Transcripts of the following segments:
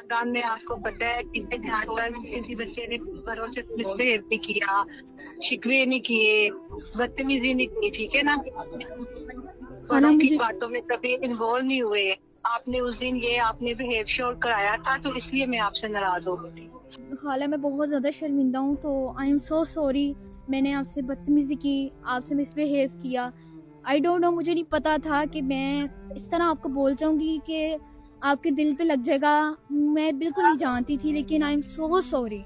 खानदान में आपको पता है कि ध्यान पर किसी बच्चे ने घरों से मिसबिहेव नहीं किया, शिकवे नहीं किए, बदतमीजी नहीं की, ठीक है ना। खाला बड़ों की मुझे बातों में कभी इन्वॉल्व नहीं हुए। आपने उस दिन ये आपने बिहेव शो कराया था, तो इसलिए मैं आपसे नाराज हो गई। खाला मैं बहुत ज़्यादा शर्मिंदा हूँ, तो आई एम सो सॉरी। मैंने आपसे बदतमीज़ी की, आपसे मिसबिहेव किया। आई डोंट नो, मुझे नहीं पता था कि मैं इस तरह आपको बोल जाऊँगी कि आपके दिल पे लग जाएगा। मैं बिल्कुल नहीं जानती थी, लेकिन आई एम सो सॉरी।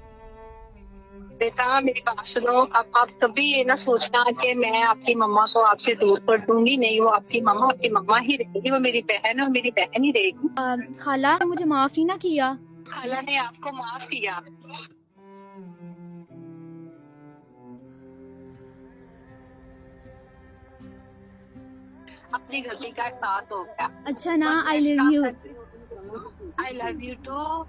बेटा मेरी बात सुनो, अब आप कभी ये ना सोचना कि मैं आपकी मम्मा को आपसे दूर कर दूंगी। नहीं, वो आपकी मम्मा ही रहेगी, वो मेरी बहन है और मेरी बहन ही रहेगी। खाला मुझे माफ़ ही ना किया। खाला ने आपको माफ किया। अपनी गलती का एहसास हो गया। अच्छा ना, I love you. I love you too.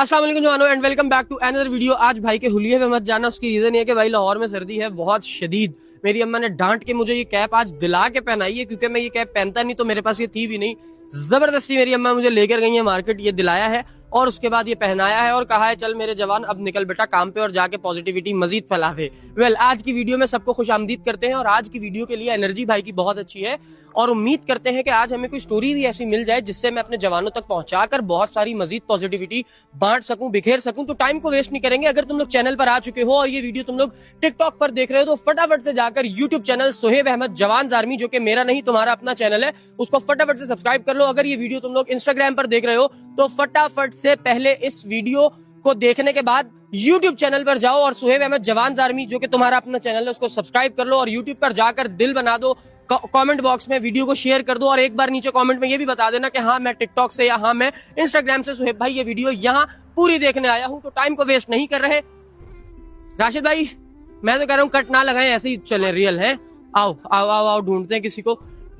अस्सलाम वालेकुम जवानों and welcome back to another video. आज भाई के हुलिये पे मत जाना, उसकी रीजन ये है कि भाई लाहौर में सर्दी है बहुत शदीद। मेरी अम्मा ने डांट के मुझे ये कैप आज दिला के पहनाई है, क्योंकि मैं ये कैप पहनता नहीं, तो मेरे पास ये थी भी नहीं। जबरदस्ती मेरी अम्मा मुझे लेकर गई है मार्केट, ये दिलाया है और उसके बाद ये पहनाया है और कहा है चल मेरे जवान अब निकल बेटा काम पे और जाके पॉजिटिविटी मजीद फैलावे। वेल, आज की वीडियो में सबको खुशामदीद करते हैं और आज की वीडियो के लिए एनर्जी भाई की बहुत अच्छी है और उम्मीद करते हैं कि आज हमें कोई स्टोरी भी ऐसी मिल जाए जिससे मैं अपने जवानों तक पहुंचाकर बहुत सारी मजीद पॉजिटिविटी बांट सकूं, बिखेर सकूं। तो टाइम को वेस्ट नहीं करेंगे। अगर तुम लोग चैनल पर आ चुके हो और ये वीडियो तुम लोग टिकटॉक पर देख रहे हो तो फटाफट से जाकर यूट्यूब चैनल सोहेब अहमद जवान आर्मी, जो कि मेरा नहीं तुम्हारा अपना चैनल है, उसको फटाफट से सब्सक्राइब कर लो। अगर ये वीडियो तुम लोग इंस्टाग्राम पर देख रहे हो तो फटाफट से पहले इस वीडियो को देखने के बाद यूट्यूब चैनल पर जाओ और सोहेब अहमद जवान आर्मी, जो कि तुम्हारा अपना चैनल है, उसको सब्सक्राइब कर लो और यूट्यूब पर जाकर दिल बना दो। कमेंट बॉक्स में वीडियो को शेयर कर दो और एक बार नीचे कमेंट में ये भी बता देना कि हाँ मैं टिकटॉक से या हाँ मैं इंस्टाग्राम से सोहेब भाई ये वीडियो यहाँ पूरी देखने आया हूँ। तो टाइम को वेस्ट नहीं कर रहे। राशिद भाई, मैं तो कह रहा हूँ कट ना लगाएं, ऐसे ही चले रियल है। आओ आओ आओ आओ, ढूंढते हैं किसी को,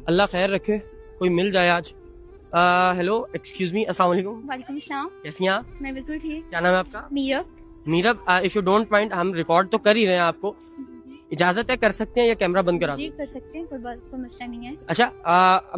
अल्लाह खैर रखे, कोई मिल जाए आज। हेलो, एक्सक्यूज मी, अस्सलाम वालेकुम। वालेकुम अस्सलाम। कैसी हैं आप? मैं बिल्कुल ठीक। क्या नाम है आपका? Meerab. Meerab, if you don't mind, हम रिकॉर्ड तो कर ही रहे हैं, आपको इजाजत है, कर सकते हैं या कैमरा बंद करा? जी कर सकते हैं, कोई मसला नहीं है। अच्छा,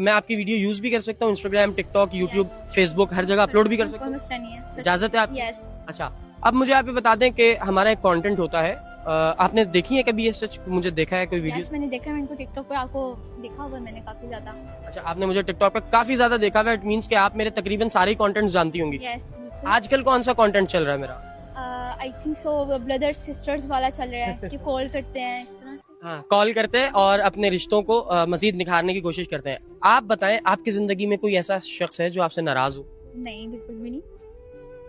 मैं आपकी वीडियो यूज भी कर सकता हूँ इंस्टाग्राम, टिकटॉक, यूट्यूब, फेसबुक, हर जगह अपलोड भी कर सकता कोई हूँ? मसला नहीं है। इजाजत है आपकी? यस। अच्छा, अब मुझे आप ये बता दें कि हमारा एक कंटेंट होता है, आपने देखी है कभी ये सच? मुझे देखा है कोई वीडियो? यस, मैंने देखा है, मैंने टिकटॉक पे आपको देखा हुआ है मैंने काफी ज्यादा। अच्छा, आपने मुझे टिकटॉक पे काफी ज्यादा देखा है, इट मींस कि आप मेरे तकरीबन सारे कंटेंट्स जानती होंगी। यस। आजकल कौन सा कंटेंट चल रहा है मेरा? I think so brothers sisters वाला चल रहा है कि कॉल करते हैं इस तरह से। हाँ, कॉल करते हैं और अपने रिश्तों को मजीद निखारने की कोशिश करते हैं। आप बताएं, आपकी जिंदगी में कोई ऐसा शख्स है जो आपसे नाराज हो? नहीं, बिल्कुल भी नहीं।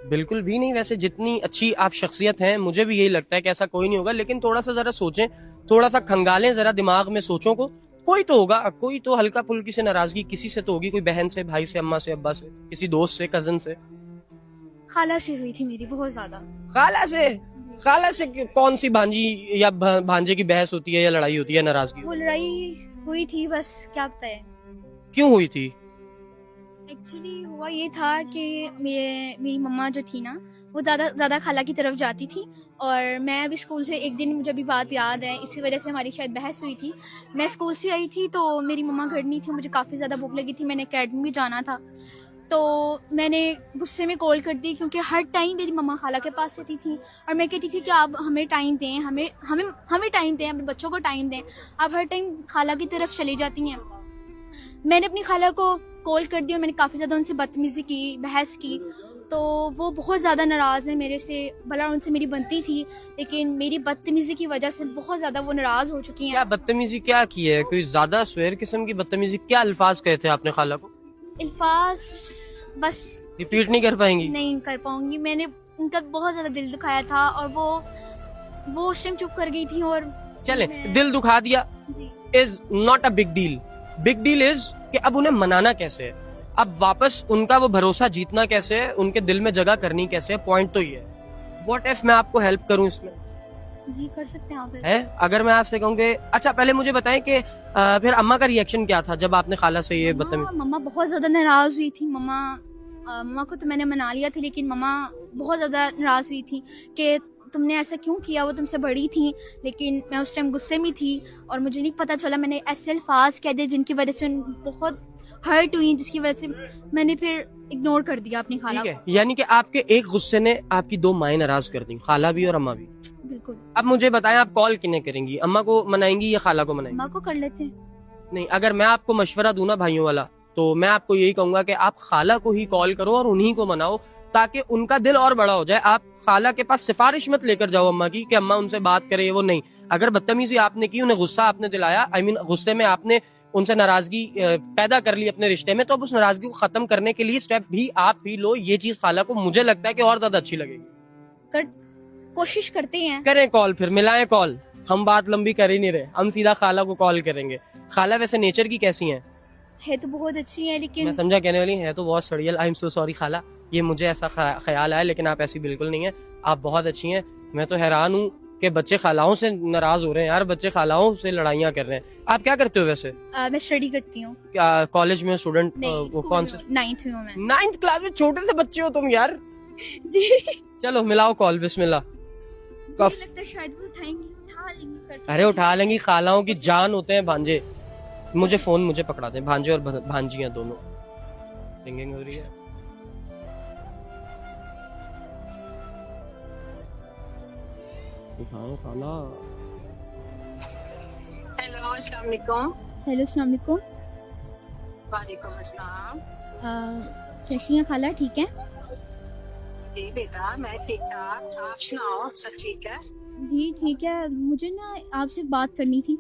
बिल्कुल भी नहीं। वैसे जितनी अच्छी आप शख्सियत हैं, मुझे भी यही लगता है कि ऐसा कोई नहीं होगा, लेकिन थोड़ा सा जरा सोचें, थोड़ा सा खंगालें जरा दिमाग में सोचों को। कोई तो होगा, कोई तो हल्का फुल्की से नाराजगी किसी से तो होगी, कोई बहन से, भाई से, अम्मा से, अब्बा से, किसी दोस्त से, कजन से। खाला से हुई थी मेरी बहुत ज्यादा। खाला से? खाला से कौन सी भांजी या भांजे की बहस होती है या लड़ाई होती है, नाराजगी? वो लड़ाई हुई थी, बस क्या बताए क्यों हुई थी? एक्चुअली हुआ ये था कि मेरी मम्मा जो थी ना, वो ज़्यादा खाला की तरफ जाती थी और मैं अभी स्कूल से एक दिन, मुझे अभी बात याद है, इसी वजह से हमारी शायद बहस हुई थी। मैं स्कूल से आई थी तो मेरी मम्मा घर नहीं थी, मुझे काफ़ी ज़्यादा भूख लगी थी, मैंने अकेडमी भी जाना था, तो मैंने गुस्से में कॉल कर दी, क्योंकि हर टाइम मेरी मम्मा खाला के पास होती थी और मैं कहती थी कि आप हमें टाइम दें, हमें टाइम दें, अपने बच्चों को टाइम दें, आप हर टाइम खाला की तरफ चली जाती हैं। मैंने अपनी खाला को कॉल कर दिया, मैंने काफ़ी ज़्यादा उनसे बदतमीज़ी की, बहस की, तो वो बहुत ज़्यादा नाराज़ है मेरे से। भला उनसे मेरी बनती थी, लेकिन मेरी बदतमीज़ी की वजह से बहुत ज़्यादा वो नाराज़ हो चुकी हैं। क्या बदतमीजी क्या की है? कोई ज्यादा स्वेर किस्म की बदतमीजी? क्या अल्फाज कहे थे आपने खाला को? अल्फाज बस रिपीट नहीं कर पाएंगी? नहीं कर पाऊंगी। मैंने उनका बहुत ज़्यादा दिल दुखाया था और वो उस टाइम चुप कर गई थी। और चले, दिल दुखा दिया जी, is not a big deal. Big deal is कि अब उन्हें मनाना कैसे है, अब वापस उनका वो भरोसा जीतना कैसे है, उनके दिल में जगह करनी कैसे है। पॉइंट तो ये है। व्हाट इफ मैं आपको हेल्प करूं इसमें? जी कर सकते हैं आप फिर। है? अगर मैं आपसे कहूँ कि अच्छा पहले मुझे बताएं कि फिर अम्मा का रिएक्शन क्या था जब आपने खाला से ये बदतमीज मम्मा बहुत ज्यादा नाराज हुई थी। मम्मा को तो मैंने मना लिया था, लेकिन मम्मा बहुत ज्यादा नाराज हुई थी कि तुमने ऐसा क्यों किया, वो तुमसे बड़ी थी। लेकिन मैं उस टाइम गुस्से में थी और मुझे नहीं पता चला, मैंने ऐसे अल्फाज कह दिए जिनकी वजह से बहुत हर्ट हुई, जिसकी वजह से मैंने फिर इग्नोर कर दिया अपनी खाला ठीक को। है, यानी कि आपके एक गुस्से ने आपकी दो माएं नाराज कर दी, खाला भी और अम्मा भी। बिल्कुल। अब मुझे बताएं आप कॉल किन्हें करेंगी, अम्मा को मनाएंगी या खाला को मनाएंगी? अम्मा को कर लेते हैं। नहीं, अगर मैं आपको मशवरा दूं ना भाइयों वाला, तो मैं आपको यही कहूंगा कि आप खाला को ही कॉल करो और उन्हीं को मनाओ, ताकि उनका दिल और बड़ा हो जाए। आप खाला के पास सिफारिश मत लेकर जाओ अम्मा की कि अम्मा उनसे बात करे, वो नहीं। अगर बदतमीजी आपने की, उन्हें गुस्सा आपने दिलाया, आई मीन गुस्से में आपने उनसे नाराजगी पैदा कर ली अपने रिश्ते में, तो अब उस नाराजगी को खत्म करने के लिए स्टेप भी आप ही लो। ये चीज खाला को मुझे लगता है कि और ज्यादा अच्छी लगेगी। कोशिश करते हैं। करें कॉल, फिर मिलाएं कॉल। हम बात लंबी कर ही नहीं रहे, हम सीधा खाला को कॉल करेंगे। खाला वैसे नेचर की कैसी हैं? है तो बहुत अच्छी है, लेकिन मैं समझा कहने वाली है तो बहुत सड़ियल। आई एम सो सॉरी खाला, ये मुझे ऐसा ख्याल आया, लेकिन आप ऐसी बिल्कुल नहीं है, आप बहुत अच्छी हैं। मैं तो हैरान हूँ कि बच्चे खालाओं से नाराज हो रहे हैं यार, बच्चे खालाओं से लड़ाइयाँ कर रहे हैं। आप क्या करते हो वैसे? मैं स्टडी करती हूँ। कॉलेज में स्टूडेंट? कौन से? 9th में हूँ मैं। 9th क्लास में? छोटे से बच्चे हो तुम यार। जी चलो मिलाओ कॉल, बिस्मिल्लाह। मुझे लगता है शायद वो उठाएंगी, उठा लेंगी। अरे उठा लेंगी, खालाओं की जान होते हैं भांजे। मुझे फोन मुझे पकड़ा दे, भांजे और भांजियां दोनों। रिंगिंग हो रही है। उठाओ खाला। हेलो, अस्सलाम वालेकुम। हेलो, अस्सलाम वालेकुम। वालेकुम अस्सलाम। कैसी हैं खाला, ठीक है? जी बेटा, मैं ठीक ठाक, आप सुनाओ, सब ठीक है? जी ठीक है। मुझे ना आपसे बात करनी थी।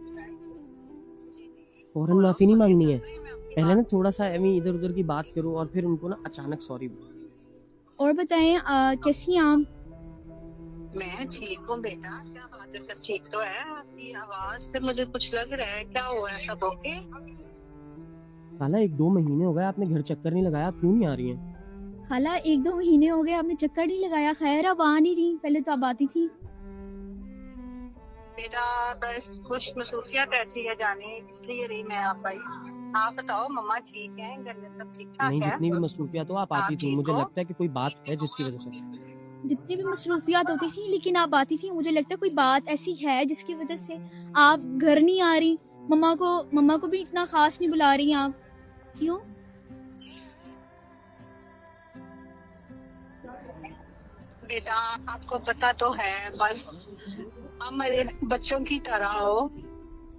फौरन माफी नहीं मांगनी है, पहले ना थोड़ा सा इधर उधर की बात करो और फिर उनको ना अचानक सॉरी बोलो। और बताएं कैसी हैं आप? मैं ठीक हूँ बेटा, क्या बात है, सब ठीक तो है? आपकी आवाज से मुझे कुछ लग रहा है, क्या हुआ है, सब ओके? खाला 1-2 महीने हो गए आपने घर चक्कर नहीं लगाया, आप क्यों नहीं आ रही हैं? खाला 1-2 महीने हो गए आपने चक्कर नहीं लगाया। खैर अब आ नहीं रही, पहले तो आप आती थी। बेटा बस कुछ मसरूफियत ऐसी है जाने, इसलिए रही मैं आप आई। आप बताओ, मम्मा ठीक है, घर में सब ठीक ठाक नहीं, है? जितनी भी मसरूफियत हो आप आती थी। मुझे लगता है कि कोई बात है जिसकी वजह से। जितनी भी मसरूफियात होती थी, लेकिन आप आती थी। मुझे लगता है कोई बात ऐसी है जिसकी वजह से आप घर नहीं आ रही। मम्मा को भी इतना खास नहीं बुला रही आप, क्यों? बेटा आपको पता तो है, बस हमारे बच्चों की तरह हो,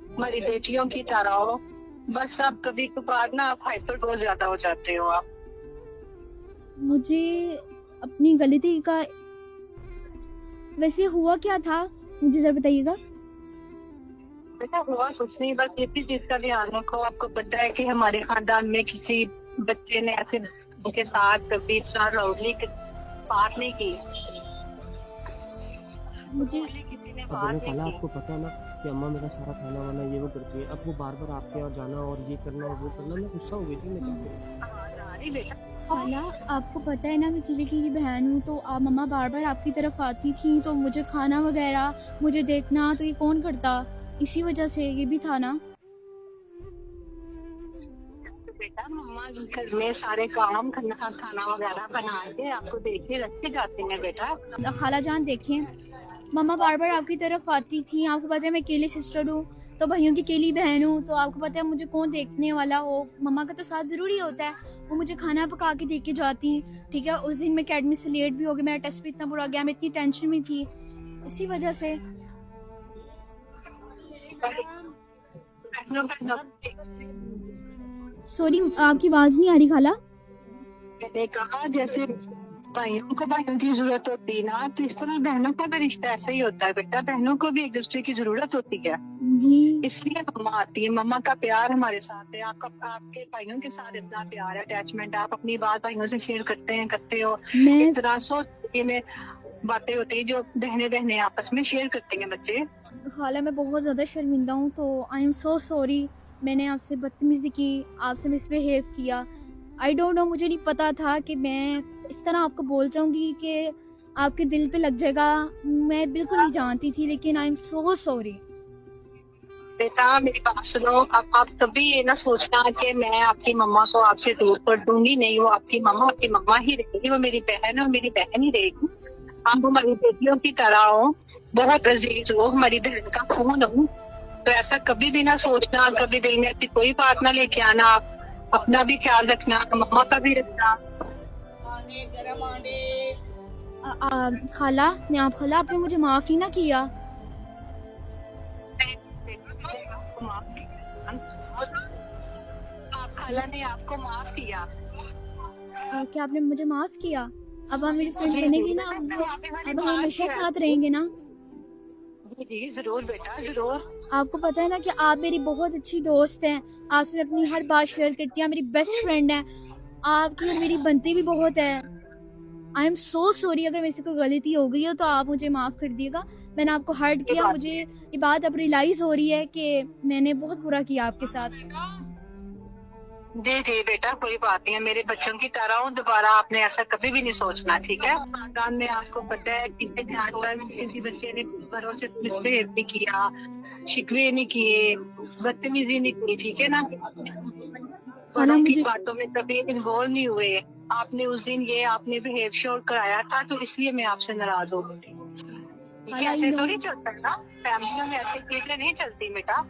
हमारी बेटियों की तरह हो, बस आप कभी कभार ना आप हाइपर बहुत ज्यादा हो जाते हो आप। मुझे अपनी गलती का वैसे हुआ क्या था, मुझे जरा बताइएगा। बेटा हुआ कुछ नहीं, बस इसी चीज का ध्यान रखो। आपको पता है कि हमारे खानदान में किसी बच्चे ने ऐसे उनके साथ कभी इतना राउडली बात नहीं की। मुझे किसी ने अब बात बोलो नहीं खाला, की। आपको पता है ना कि अम्मा मेरा सारा खाना वाना ये वो करती है, अब वो बार बार आपके और जाना और ये करना और वो करना, मैं गुस्सा हो गई थी। मैं क्या करूं? अरे बेटा खाला आपको पता है ना मैं चीज़ें की बहन हूँ, तो आप मम्मा बार बार आपकी तरफ आती थी, तो मुझे खाना वगैरह मुझे देखना तो ये कौन करता, इसी वजह से ये भी था ना। बेटा मम्मा घर में सारे काम खाना वगैरह बना के आपको देख के रख के जाते हैं बेटा। खाला जान देखें, मम्मा बार बार आपकी तरफ आती थी। आपको पता है मैं अकेली सिस्टर हूँ, तो भाइयों की अकेली बहन हूँ, तो आपको पता है मुझे कौन देखने वाला हो। मम्मा का तो साथ ज़रूरी होता है, वो मुझे खाना पका के दे के जाती। ठीक है, उस दिन मैं अकेडमी से लेट भी हो गई, मेरा टेस्ट भी इतना बुरा गया, मैं इतनी टेंशन में थी, इसी वजह से। सॉरी आपकी आवाज़ नहीं आ रही खाला। मैंने कहा जैसे भाइयों को भाइयों की जरूरत होती है ना, तो इस तरह बहनों का भी रिश्ता ऐसा ही होता है बेटा। बहनों को भी एक दूसरे की जरूरत होती है, जी इसलिए मम्मा आती है। मम्मा का प्यार हमारे साथ है, आपके भाइयों के साथ इतना प्यार है, अटैचमेंट, आप अपनी बात भाइयों से शेयर करते हो। मैं इस तरह सोच में बातें होती है जो बहने बहने आपस में शेयर करते हैं बच्चे। खाला मैं बहुत ज़्यादा शर्मिंदा हूँ, तो आई एम सो सॉरी। मैंने आपसे बदतमीज़ी की, आपसे मिसबिहेव किया। आई डोंट नो, मुझे नहीं पता था कि मैं इस तरह आपको बोल जाऊंगी कि आपके दिल पे लग जाएगा, मैं बिल्कुल नहीं जानती थी, लेकिन आई एम सो सॉरी। बेटा मेरी बात सुनो, अब आप कभी ये ना सोचना कि मैं आपकी मम्मा को आपसे दूर कर दूंगी। नहीं, वो आपकी मम्मा ही रहेगी, वो मेरी बहन है और मेरी बहन ही रहेगी। आप हमारी बेटियों की तरह हो, बहुत अजीज हो, हमारी बहन का खून हो। तो ऐसा कभी भी ना सोचना, कभी दिल में ऐसी कोई बात ना लेके आना। आप अपना भी ख्याल रखना, मम्मा का भी रखना। खाला आपने मुझे माफ ही ना किया। आपको माफ किया, आप खाला ने आपको माफ किया। क्या आपने मुझे माफ किया? अब आप मेरी फ्रेंड बनेगी ना? अब हम हमेशा साथ रहेंगे ना? जी जरूर बेटा, जरूर। आपको पता है ना कि आप मेरी बहुत अच्छी दोस्त हैं, आपसे मैं अपनी हर बात शेयर करती हूँ, मेरी बेस्ट फ्रेंड है। आपकी और मेरी बनती भी बहुत है। आई एम सो सॉरी, अगर मेरे से कोई गलती हो गई हो तो आप मुझे माफ़ कर दिएगा। मैंने आपको हर्ट किया, मुझे ये बात अब रियलाइज़ हो रही है कि मैंने बहुत बुरा किया आपके साथ। जी जी बेटा, कोई बात नहीं है, मेरे बच्चों की तरह हूँ। दोबारा आपने ऐसा कभी भी नहीं सोचना, ठीक है? खानदान में आपको पता है किसी ध्यान पर किसी बच्चे ने भरोसे मिसबिहेव नहीं किया, शिकवे नहीं किए, बदतमीजी नहीं की, ठीक है ना? बड़ों की बातों में कभी इन्वॉल्व नहीं हुए। आपने उस दिन ये आपने बिहेव शो कराया था, तो इसलिए मैं आपसे नाराज हो गई थी। ऐसे थोड़ी चलता है ना, फैमिलियों में ऐसी चीजें नहीं चलती बेटा।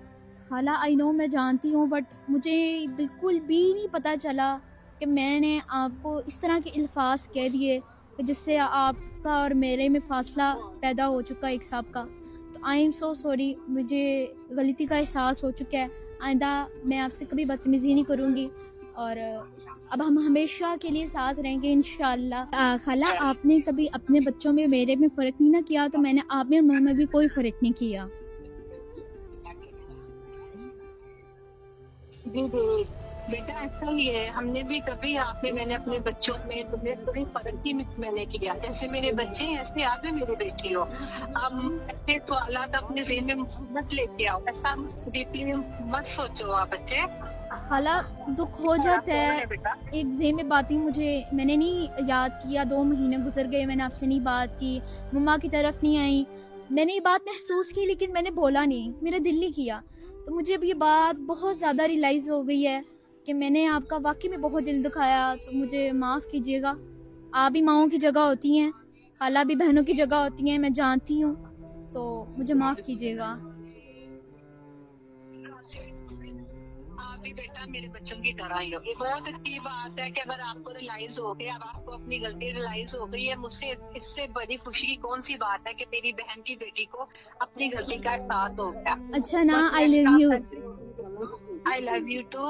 खाला आई नो, मैं जानती हूँ, बट मुझे बिल्कुल भी नहीं पता चला कि मैंने आपको इस तरह के अल्फाज कह दिए जिससे आपका और मेरे में फासला पैदा हो चुका एक साहब का। तो आई एम सो सॉरी, मुझे गलती का एहसास हो चुका है। आइंदा मैं आपसे कभी बदतमीज़ी नहीं करूँगी और अब हम हमेशा के लिए साथ रहेंगे इंशाल्लाह। खाला, आपने कभी अपने बच्चों में मेरे में फ़र्क नहीं ना किया, तो मैंने आप में मुँह में भी कोई फ़र्क नहीं किया। जी जी बेटा, ऐसा ही है। हमने भी कभी आपने मैंने अपने बच्चों में तुम्हें कोई फर्क ही मैंने किया। जैसे मेरे बच्चे हैं ऐसे आप भी मेरी बेटी हो। अब ऐसे सवालात अपने ज़हन में मत लेके आओ, ऐसा डीपली मत सोचो आप बच्चे। खाला, दुख हो जाता है। एक ज़हन में बात ही मैंने नहीं याद किया, 2 महीने गुजर गए, मैंने आपसे नहीं बात की, मम्मा की तरफ नहीं आई। मैंने ये बात महसूस की लेकिन मैंने बोला नहीं, मेरा दिल नहीं किया। तो मुझे अब ये बात बहुत ज़्यादा रियलाइज़ हो गई है कि मैंने आपका वाकई में बहुत दिल दुखाया। तो मुझे माफ़ कीजिएगा। आप भी माँओं की जगह होती हैं, खाला भी बहनों की जगह होती हैं, मैं जानती हूँ, तो मुझे माफ़ कीजिएगा। आप भी बेटा मेरे बच्चों की तरह ही हो। ये बहुत अच्छी बात है कि अगर आपको रियलाइज हो गया, अब आपको अपनी गलती रियलाइज हो गई है, मुझसे इससे बड़ी खुशी की कौन सी बात है कि मेरी बहन की बेटी को अपनी गलती का एहसास हो गया। अच्छा ना, I love you. I love you too.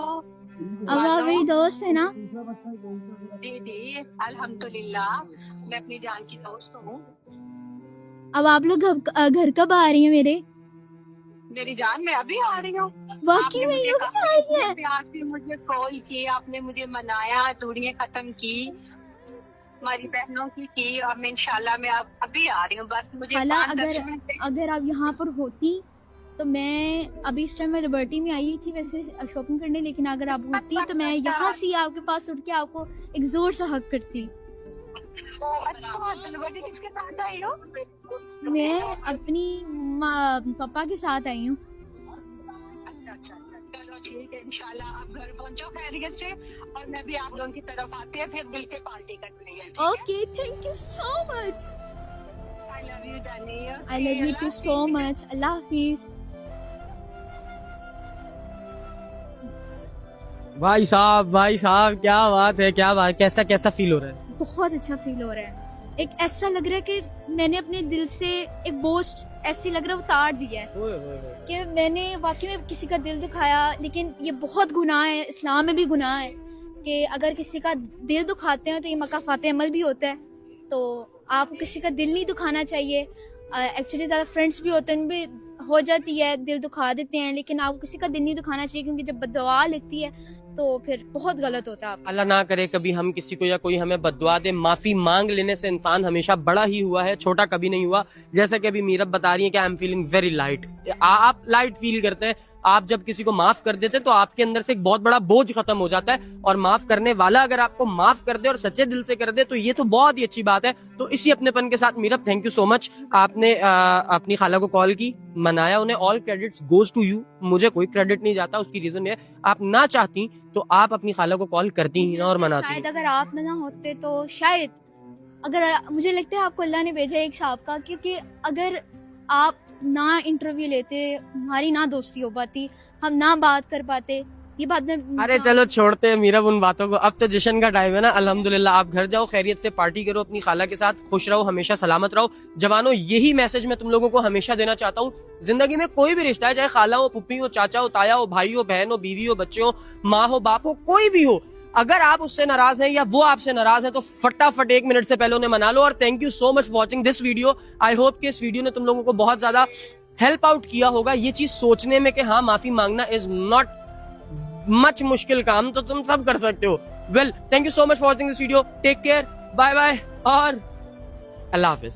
अब आप मेरी दोस्त है ना? जी जी अल्हम्दुलिल्लाह, मैं अपनी जान की दोस्त हूँ। अब आप लोग घर कब आ रही हैं मेरे? मेरी जान, मैं अभी आ रही हूँ। वाकई में ये आ रही है? प्यार से मुझे कॉल किया, आपने मुझे मनाया, दूरियां खत्म की, हमारी बहनों की और मैं इंशाल्लाह मैं अभी आ रही हूँ। बस मुझे अगर आप यहाँ पर होती तो मैं अभी इस टाइम में लिबर्टी में आई थी वैसे शॉपिंग करने, लेकिन अगर आप होती तो मैं यहाँ से आपके पास उठ के आपको एक जोर से हक करती। अच्छा, लिबर्टी किसके साथ आई हो? मैं अपनी पापा के साथ आई हूँ। अच्छा, चलो ठीक है, इंशाल्लाह आप घर पहुँचो खैरियत से, और मैं भी आप लोगों की तरफ आती है, फिर मिल के पार्टी करनी है। Okay, thank you so much. I love you darling. I love you too so much. अल्लाह हाफिज। भाई साहब क्या बात है, क्या बात, कैसा फील हो रहा है? बहुत अच्छा फील हो रहा है। एक ऐसा लग रहा है कि मैंने अपने दिल से एक बोझ ऐसी लग रहा है उतार दिया है कि मैंने वाकई में किसी का दिल दुखाया। लेकिन ये बहुत गुनाह है, इस्लाम में भी गुनाह है कि अगर किसी का दिल दुखाते हैं तो ये मकाफात अमल भी होता है। तो आपको किसी का दिल नहीं दुखाना चाहिए। एक्चुअली ज़्यादा फ्रेंड्स भी होते हैं, उनमें हो जाती है, दिल दुखा देते हैं, लेकिन आपको किसी का दिल नहीं दुखाना चाहिए, क्योंकि जब बद्दुआ लगती है तो फिर बहुत गलत होता है। अल्लाह ना करे कभी हम किसी को या कोई हमें बद्दुआ दे। माफी मांग लेने से इंसान हमेशा बड़ा ही हुआ है, छोटा कभी नहीं हुआ। जैसे कि अभी मीरब बता रही है कि I am feeling very light. आप लाइट फील करते हैं, आप जब किसी को माफ कर देते तो आपके अंदर से एक बहुत बड़ा बोझ खत्म हो जाता है, और माफ करने वाला अगर आपको माफ कर दे और सच्चे दिल से कर दे तो ये तो बहुत ही अच्छी बात है। तो इसी अपनेपन के साथ Meerab, thank you so much, आपने अपनी खाला को कॉल की, मनाया उन्हें, all credits goes to you, मुझे कोई क्रेडिट नहीं जाता। उसकी रीजन है आप ना चाहती तो आप अपनी खाला को कॉल करती ही ना और मनाती। शायद अगर आप ना होते तो शायद, अगर मुझे लगता है आपको अल्लाह ने भेजा एक हिसाब का, क्योंकि अगर आप ना इंटरव्यू लेते, हमारी ना दोस्ती हो पाती, हम ना बात कर पाते, ये बात में अरे चलो छोड़ते हैं मीरब उन बातों को, अब तो जश्न का टाइम है ना। अल्हम्दुलिल्लाह आप घर जाओ, खैरियत से पार्टी करो अपनी खाला के साथ, खुश रहो, हमेशा सलामत रहो। जवानों, यही मैसेज मैं तुम लोगों को हमेशा देना चाहता हूँ। जिंदगी में कोई भी रिश्ता है, चाहे खाला हो, पुप्पी हो, चाचा हो, ताया हो, भाई हो, बहन हो, बीवी हो, बच्चे हो, माँ हो, बाप हो, कोई भी हो, अगर आप उससे नाराज हैं या वो आपसे नाराज है तो फटाफट 1 मिनट से पहले उन्हें मना लो। और thank you so much watching this video. I hope कि इस वीडियो ने तुम लोगों को बहुत ज्यादा हेल्प आउट किया होगा ये चीज सोचने में कि हाँ, माफी मांगना इज नॉट मच मुश्किल काम, तो तुम सब कर सकते हो। Well, thank you so much for watching this video, take care, bye bye और अल्लाह हाफिज।